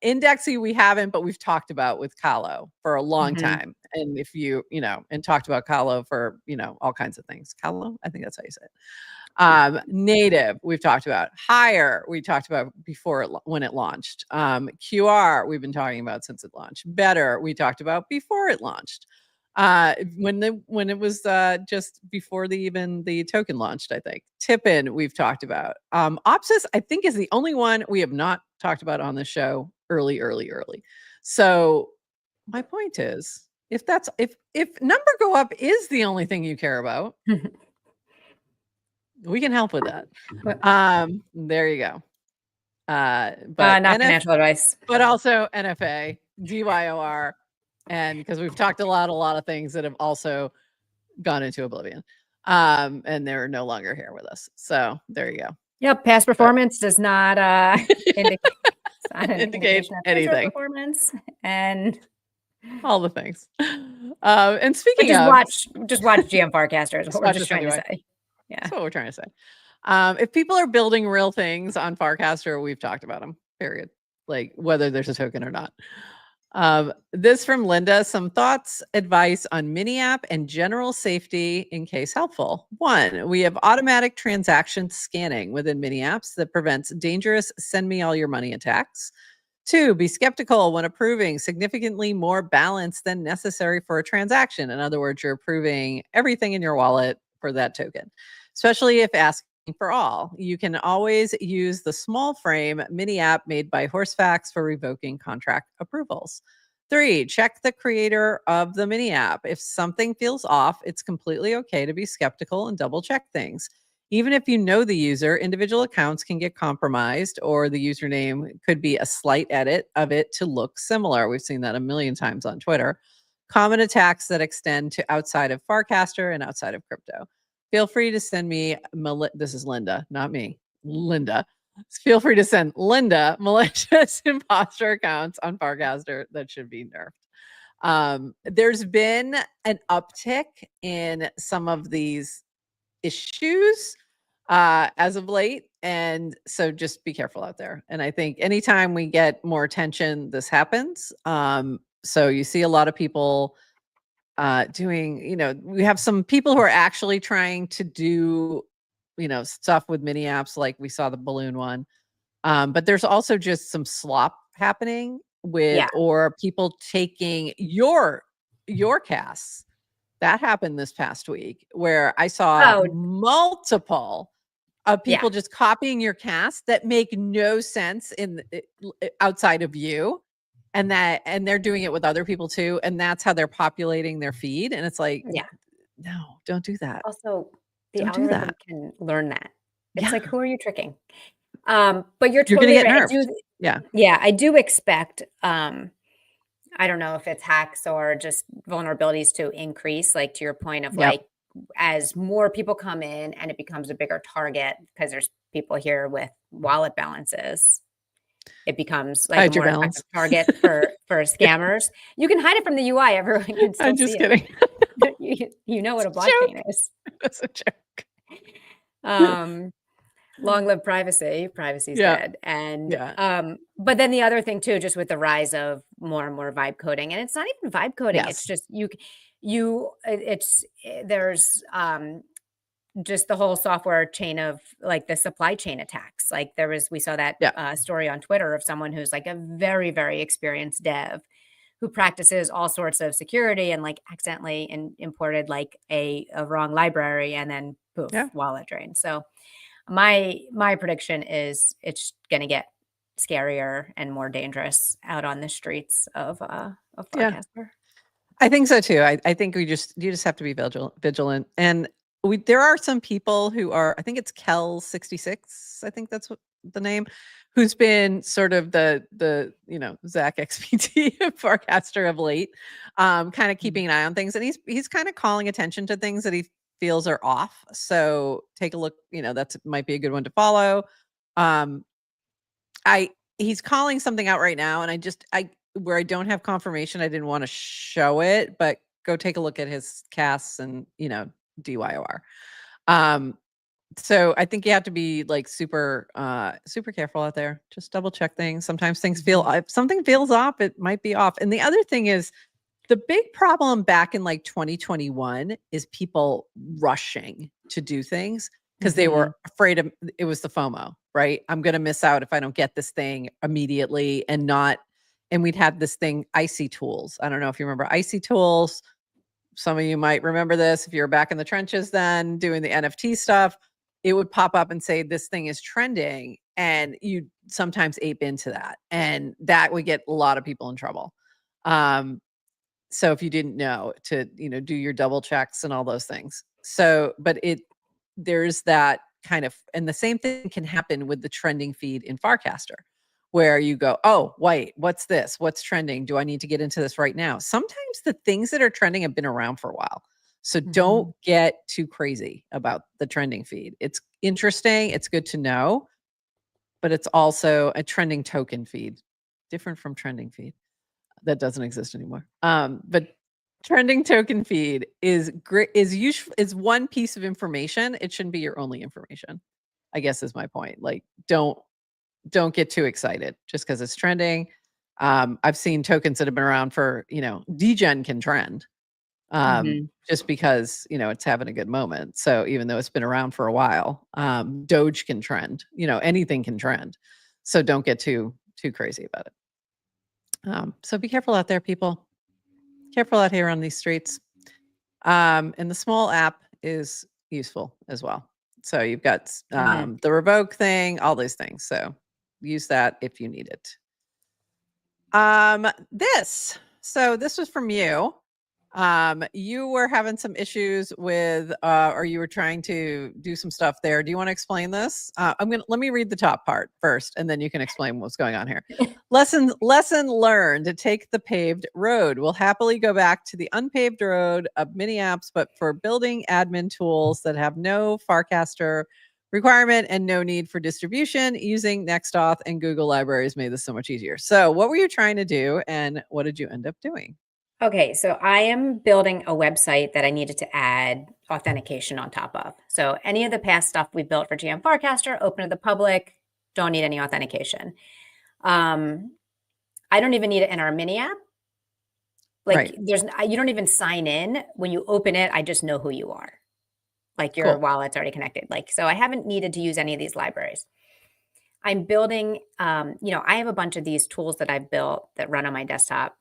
Indexy, we haven't, but we've talked about with Kahlo for a long time. And if and talked about Kahlo for, all kinds of things. Kahlo, I think that's how you say it. Native, we've talked about. Higher, we talked about before when it launched. QR, we've been talking about since it launched. Better, we talked about before it launched. When it was just before the token launched, I think. Tippin, we've talked about. Opsis, I think, is the only one we have not talked about on the show early. So my point is, if number go up is the only thing you care about, we can help with that. There you go. But not financial advice, but also NFA, DYOR. And because we've talked a lot of things that have also gone into oblivion, and they're no longer here with us. So there you go. Yep, past performance does not indicate anything. Performance and all the things. And speaking of, just watch GM Farcaster. Is what we're just trying to say. Yeah, that's what we're trying to say. If people are building real things on Farcaster, we've talked about them. Period. Like whether there's a token or not. This from Linda, some thoughts, advice on mini app and general safety in case helpful. 1, we have automatic transaction scanning within mini apps that prevents dangerous send me all your money attacks. 2, be skeptical when approving significantly more balance than necessary for a transaction. In other words, you're approving everything in your wallet for that token, especially if asking for all. You can always use the small frame mini app made by Horsefax for revoking contract approvals. 3, check the creator of the mini app. If something feels off, it's completely okay to be skeptical and double check things. Even if you know the user, individual accounts can get compromised, or the username could be a slight edit of it to look similar. We've seen that a million times on Twitter. Common attacks that extend to outside of Farcaster and outside of crypto. Feel free to send me, this is Linda, not me, Linda. Feel free to send Linda malicious imposter accounts on Farcaster that should be nerfed. There's been an uptick in some of these issues as of late. And so just be careful out there. And I think anytime we get more attention, this happens. So you see a lot of people doing, we have some people who are actually trying to do, stuff with mini apps, like we saw the balloon one. But there's also just some slop happening with, or people taking your casts. That happened this past week where I saw multiple of people just copying your cast that make no sense outside of you. And they're doing it with other people too. And that's how they're populating their feed. And it's like, no, don't do that. Also, the algorithm can learn that. It's like, who are you tricking? But you're totally gonna get nerfed. I do expect I don't know if it's hacks or just vulnerabilities to increase, like to your point of Yep. like, as more people come in and it becomes a bigger target because there's people here with wallet balances, it becomes like a Hide your more effective balance. target for Yeah, scammers. You can hide it from the UI, everyone can still I'm see just it. kidding. You know It's what a a joke. blockchain is. It's a joke. Um, long live privacy. Privacy's Yeah. dead. And Yeah. but then the other thing too, just with the rise of more and more vibe coding, and it's not even vibe coding, it's Yes. just there's just the whole software chain of like the supply chain attacks. Like we saw that Yeah. story on Twitter of someone who's like a very, very experienced dev who practices all sorts of security and like accidentally imported like a wrong library and then poof, Yeah. wallet drain. So my prediction is it's going to get scarier and more dangerous out on the streets of Yeah. Farcaster. I think so too. I think you just have to be vigilant. And there are some people who are, I think it's Kel66, I think that's what the name, who's been sort of the Zach XPT of Farcaster of late, kind of keeping an eye on things. And he's kind of calling attention to things that he feels are off. So take a look, that's might be a good one to follow. Um, he's calling something out right now, and I where I don't have confirmation, I didn't want to show it, but go take a look at his casts and DYOR. So I think you have to be like super careful out there. Just double check things. Sometimes things if something feels off, it might be off. And the other thing is, the big problem back in like 2021 is people rushing to do things because they were afraid of it. Was the FOMO, right? I'm going to miss out if I don't get this thing immediately and we'd had this thing, icy tools. I don't know if you remember icy tools. Some of you might remember this if you're back in the trenches then doing the NFT stuff. It would pop up and say this thing is trending, and you sometimes ape into that, and that would get a lot of people in trouble. So if you didn't know to, do your double checks and all those things. So, but there's that kind of, and the same thing can happen with the trending feed in Farcaster, where you go, oh, wait, what's this? What's trending? Do I need to get into this right now? Sometimes the things that are trending have been around for a while. So don't get too crazy about the trending feed. It's interesting. It's good to know, but it's also a trending token feed, different from trending feed that doesn't exist anymore. But trending token feed is great, is one piece of information. It shouldn't be your only information, I guess is my point. Like don't get too excited just because it's trending. I've seen tokens that have been around for, degen can trend. Just because, it's having a good moment. So even though it's been around for a while, Doge can trend, anything can trend. So don't get too crazy about it. So be careful out there, people. Careful out here on these streets. And the small app is useful as well. So you've got the revoke thing, all these things. So use that if you need it. This was from you. You were having some issues with, or you were trying to do some stuff there. Do you want to explain this? Let me read the top part first, and then you can explain what's going on here. Lesson learned: to take the paved road. We'll happily go back to the unpaved road of mini apps, but for building admin tools that have no Farcaster requirement and no need for distribution, using Nextauth and Google libraries made this so much easier. So what were you trying to do, and what did you end up doing? Okay, so I am building a website that I needed to add authentication on top of. So any of the past stuff we built for GM Farcaster, open to the public, don't need any authentication. I don't even need it in our mini app. Like you don't even sign in. When you open it, I just know who you are. Like your wallet's already connected. Like, so I haven't needed to use any of these libraries. I'm building, I have a bunch of these tools that I've built that run on my desktop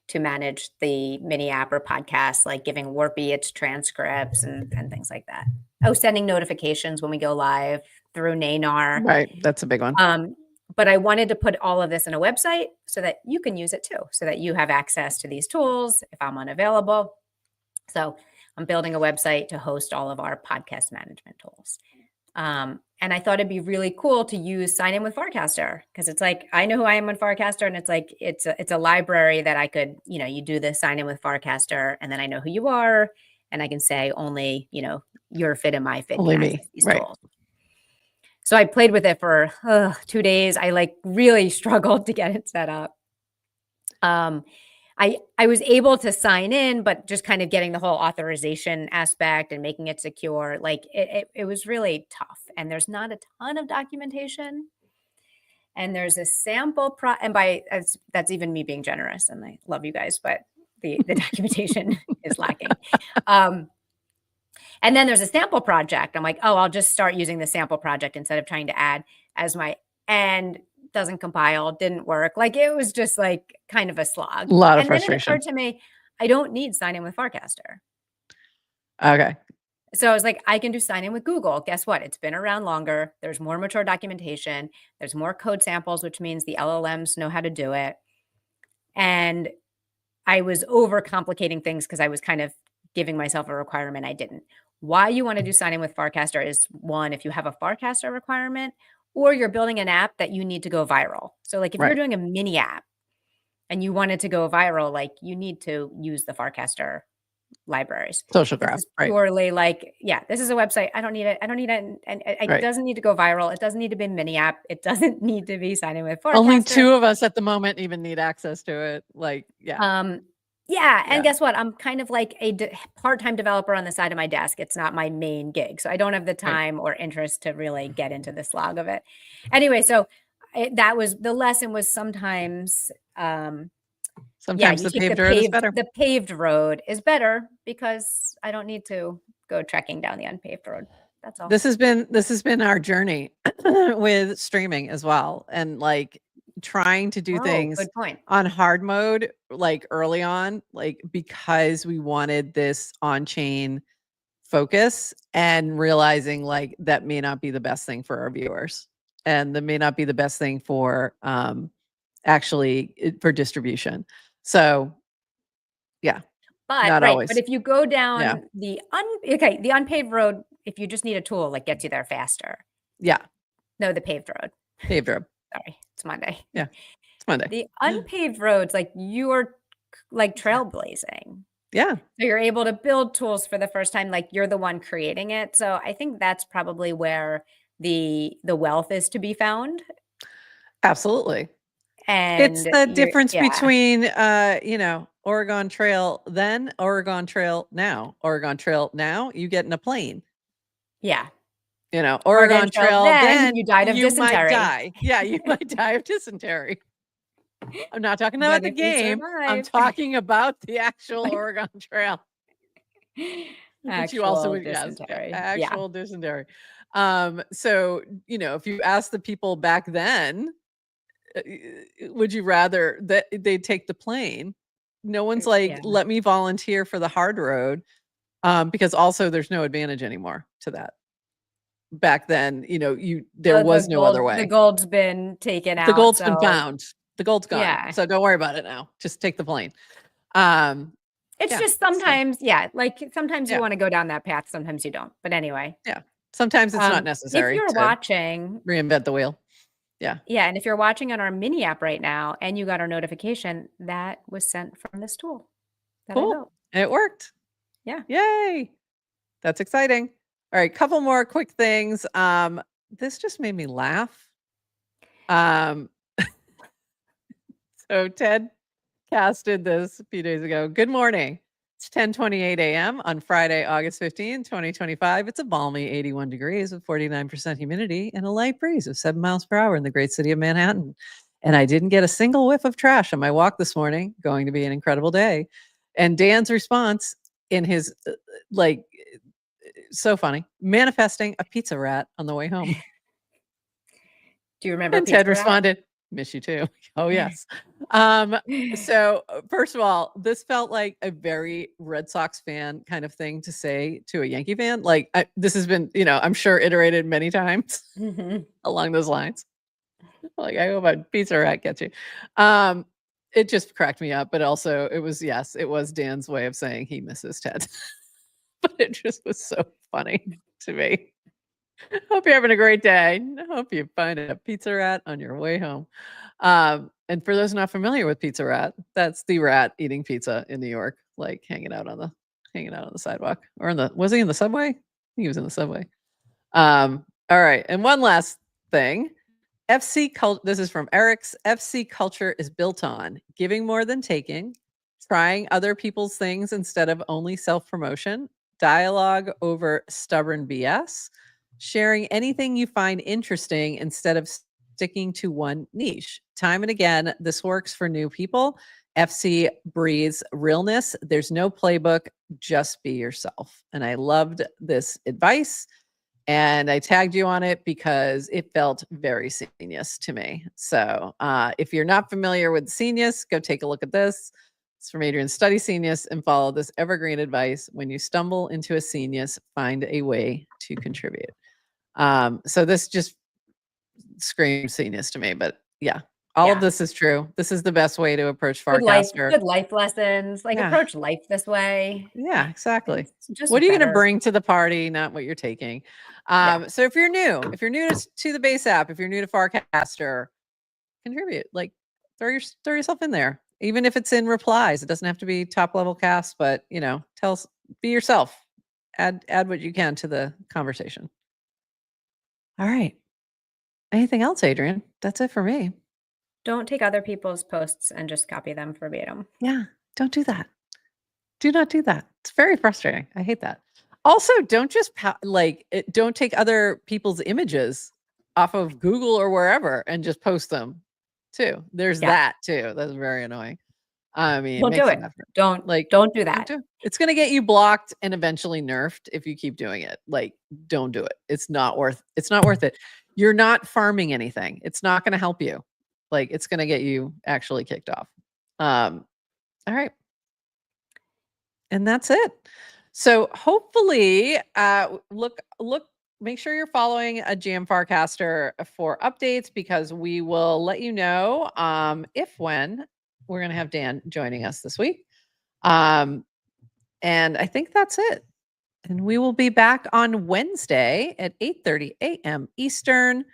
to manage the mini app or podcast, like giving Warpy its transcripts and things like that. Oh, sending notifications when we go live through Nanar. Right. That's a big one. But I wanted to put all of this in a website so that you can use it too, so that you have access to these tools if I'm unavailable. So I'm building a website to host all of our podcast management tools. And I thought it'd be really cool to use Sign In with Farcaster, because it's like, I know who I am on Farcaster, and it's like, it's a library that I could, you do the Sign In with Farcaster, and then I know who you are, and I can say only, your fit and my fit Only can me. access these Right. tools. So I played with it for 2 days. I like really struggled to get it set up. I was able to sign in, but just kind of getting the whole authorization aspect and making it secure, like it was really tough. And there's not a ton of documentation. And there's a sample and that's even me being generous. And I love you guys, but the documentation is lacking. And then there's a sample project. I'm like, oh, I'll just start using the sample project instead of trying to add as my, and doesn't compile, didn't work. Like it was just like kind of a slog. A lot of And then it frustration. occurred to me, I don't need Sign In with Farcaster. Okay. So I was like, I can do Sign In with Google. Guess what? It's been around longer. There's more mature documentation. There's more code samples, which means the LLMs know how to do it. And I was overcomplicating things because I was kind of giving myself a requirement I didn't. Why you want to do Sign In with Farcaster is, one, if you have a Farcaster requirement, or you're building an app that you need to go viral. So like if you're Right. doing a mini app and you want it to go viral, like you need to use the Farcaster libraries. Social This graph. is Right. purely like, yeah, this is a website. I don't need it. I don't need it. And it Right. doesn't need to go viral. It doesn't need to be a mini app. It doesn't need to be Sign In with Farcaster. Only 2 of us at the moment even need access to it. Like, yeah. Yeah, Yeah. and guess what? I'm kind of like a part-time developer on the side of my desk. It's not my main gig, so I don't have the Right. time or interest to really get into the slog of it. Anyway, so that was the lesson. Was sometimes, yeah, Sometimes you the take paved road is better. the paved road is better because I don't need to go trekking down the unpaved road. That's all. This has been our journey with streaming as well, and like trying to do Oh, things good point. on hard mode, like early on, like because we wanted this on-chain focus, and realizing like that may not be the best thing for our viewers, and that may not be the best thing for actually for distribution. So yeah, But not right, but always. if you go Yeah. down the unpaved road, if you just need a tool, like gets you there faster. Yeah. No, the paved road. Paved road. Sorry, it's Monday. Yeah. It's Monday. The unpaved roads, like you are like trailblazing. Yeah. So you're able to build tools for the first time, like you're the one creating it. So I think that's probably where the wealth is to be found. Absolutely. It's And the difference yeah, between, Oregon Trail then, Oregon Trail now. Oregon Trail now, you get in a plane. yeah. Oregon Trail then then, you died of you might dysentery. die. Yeah, you might die of dysentery. I'm not talking about But the if you game. I'm survive, talking about the actual Oregon Trail, which you also actual would, yes, dysentery. Yeah. actual dysentery. So, if you ask the people back then, would you rather that they take the plane? No one's like, Yeah. let me volunteer for the hard road, because also there's no advantage anymore to that. Back then, there was no other way. The gold's been taken The out. gold's been So found. The gold's gone. yeah. So don't worry about it now. Just take the plane. Um, It's yeah, just so, sometimes, yeah, like sometimes you yeah, want to go down that path, sometimes you don't. But anyway, yeah. Sometimes it's not if necessary you're to watching, reinvent the wheel. Yeah. yeah, and if you're watching on our mini app right now and you got our notification, that was sent from this tool that I Cool. built. It worked. Yeah. Yay. That's exciting. All right, couple more quick things. This just made me laugh. Um, so Ted casted this a few days ago. Good morning. It's 10:28 a.m. on Friday, August 15, 2025. It's a balmy 81 degrees with 49% humidity and a light breeze of 7 miles per hour in the great city of Manhattan. And I didn't get a single whiff of trash on my walk this morning. Going to be an incredible day. And Dan's response in his like so funny, manifesting a pizza rat on the way home. Do you remember And Ted Pizza Rat? responded, miss you too. Oh, yes. So first of all, this felt like a very Red Sox fan kind of thing to say to a Yankee fan. Like this has been, I'm sure iterated many times along those lines. Like, I hope a pizza rat gets you. It just cracked me up, but also it was Dan's way of saying he misses Ted. But it just was so funny to me. Hope you're having a great day. Hope you find a Pizza Rat on your way home. And for those not familiar with Pizza Rat, that's the rat eating pizza in New York, like hanging out on the sidewalk, or was he in the subway? I think he was in the subway. All right. And one last thing. FC culture. This is from Eric's. FC culture is built on giving more than taking, trying other people's things instead of only self-promotion, dialogue over stubborn BS, sharing anything you find interesting instead of sticking to one niche. Time and again, this works for new people. FC breathes realness. There's no playbook, just be yourself. And I loved this advice. And I tagged you on it because it felt very Scenius to me. So if you're not familiar with Scenius, go take a look at this. It's from Adrian. Study Scenius and follow this evergreen advice. When you stumble into a Scenius, find a way to contribute. So this just screams Scenius to me, but yeah, all of this is true. This is the best way to approach Farcaster. Good life lessons. Like approach life this way. Yeah, exactly. It's just what are you going to better. bring to the party, not what you're taking? So if you're new to the base app, if you're new to Farcaster, contribute. Like throw yourself in there. Even if it's in replies, it doesn't have to be top level cast, but be yourself. Add what you can to the conversation. All right. Anything else, Adrian? That's it for me. Don't take other people's posts and just copy them verbatim. Yeah, don't do that. Do not do that. It's very frustrating. I hate that. Also, don't just don't take other people's images off of Google or wherever and just post them too. There's that too. That's very annoying. I mean, don't do it. Don't do that. It's going to get you blocked and eventually nerfed if you keep doing it. Like, don't do it. It's not worth it. You're not farming anything. It's not going to help you. Like, it's going to get you actually kicked off. All right. And that's it. So hopefully, make sure you're following a Jam Farcaster for updates, because we will let you know when we're going to have Dan joining us this week. And I think that's it. And we will be back on Wednesday at 8:30 a.m. Eastern.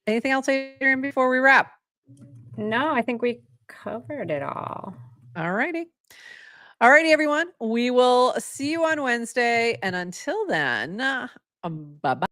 Anything else, Adrian, before we wrap? No, I think we covered it all. All righty. All righty, everyone. We will see you on Wednesday. And until then, bye-bye.